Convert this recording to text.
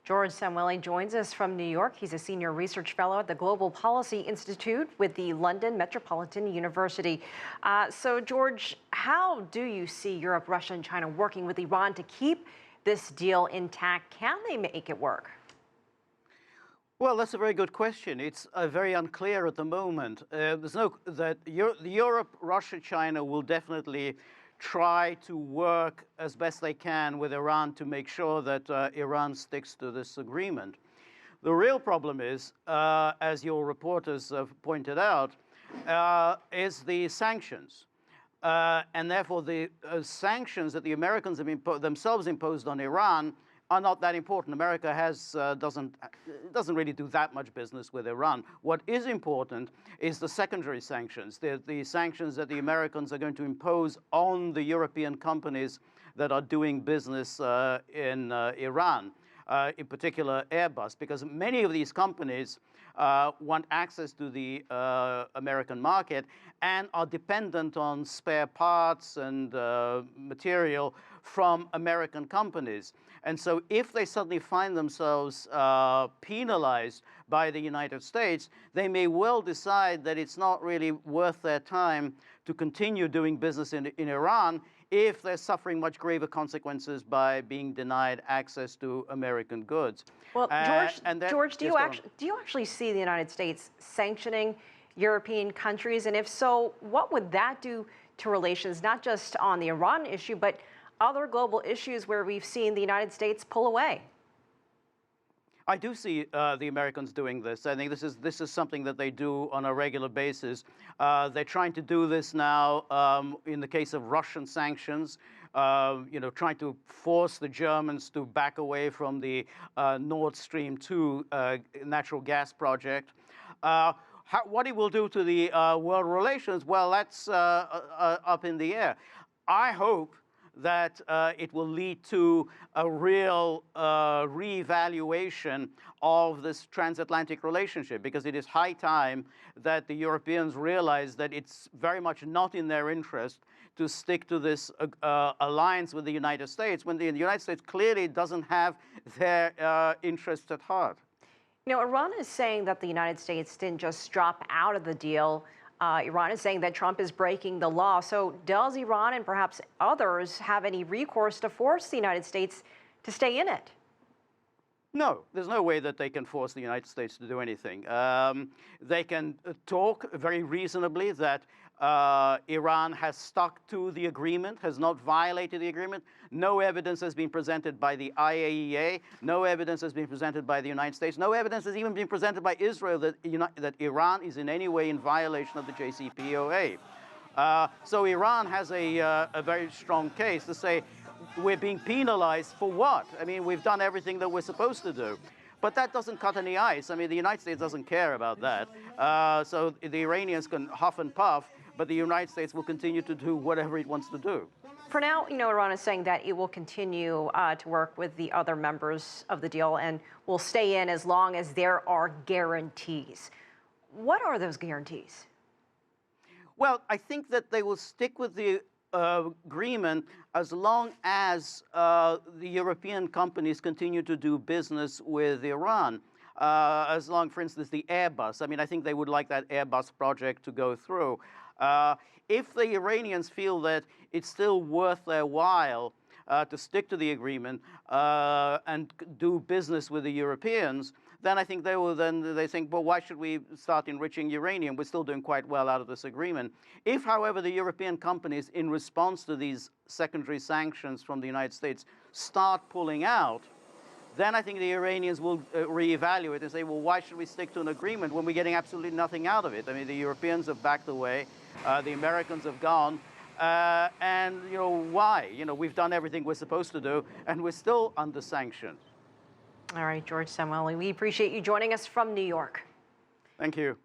George Szamuely joins us from New York. He's a senior research fellow at the Global Policy Institute with the London Metropolitan University. So, George, how do you see Europe, Russia, and China working with Iran to keep this deal intact? Can they make it work? Well, that's a very good question. It's very unclear at the moment. Europe, Russia, China will definitely try to work as best they can with Iran to make sure that Iran sticks to this agreement. The real problem is, as your reporters have pointed out, is the sanctions. And therefore, the sanctions that the Americans have themselves imposed on Iran are not that important. America doesn't really do that much business with Iran. What is important is the secondary sanctions, the sanctions that the Americans are going to impose on the European companies that are doing business in Iran, in particular Airbus, because many of these companies want access to the American market and are dependent on spare parts and material from American companies. And so if they suddenly find themselves penalized by the United States, they may well decide that it's not really worth their time to continue doing business in Iran if they're suffering much graver consequences by being denied access to American goods. Well, George, do you actually see the United States sanctioning European countries? And if so, what would that do to relations, not just on the Iran issue, but other global issues where we've seen the United States pull away? I do see the Americans doing this. I think this is something that they do on a regular basis. They're trying to do this now in the case of Russian sanctions, trying to force the Germans to back away from the Nord Stream 2 natural gas project. What it will do to the world relations, well, that's up in the air. I hope that it will lead to a real reevaluation of this transatlantic relationship, because it is high time that the Europeans realize that it's very much not in their interest to stick to this alliance with the United States when the United States clearly doesn't have their interests at heart. You know, Iran is saying that the United States didn't just drop out of the deal. Iran is saying that Trump is breaking the law. So does Iran and perhaps others have any recourse to force the United States to stay in it? No, there's no way that they can force the United States to do anything. They can talk very reasonably that Iran has stuck to the agreement, has not violated the agreement. No evidence has been presented by the IAEA. No evidence has been presented by the United States. No evidence has even been presented by Israel that Iran is in any way in violation of the JCPOA. So Iran has a very strong case to say, we're being penalized for what? I mean, we've done everything that we're supposed to do. But that doesn't cut any ice. I mean, the United States doesn't care about that. So the Iranians can huff and puff, but the United States will continue to do whatever it wants to do. For now, Iran is saying that it will continue to work with the other members of the deal and will stay in as long as there are guarantees. What are those guarantees? Well, I think that they will stick with the agreement as long as the European companies continue to do business with Iran. As long, for instance, the Airbus. I mean, I think they would like that Airbus project to go through. If the Iranians feel that it's still worth their while to stick to the agreement and do business with the Europeans, then I think they think, well, why should we start enriching uranium? We're still doing quite well out of this agreement. If, however, the European companies, in response to these secondary sanctions from the United States, start pulling out, then I think the Iranians will reevaluate and say, well, why should we stick to an agreement when we're getting absolutely nothing out of it? I mean, the Europeans have backed away, the Americans have gone, and why? We've done everything we're supposed to do, and we're still under sanction. All right, George Szamuely, we appreciate you joining us from New York. Thank you.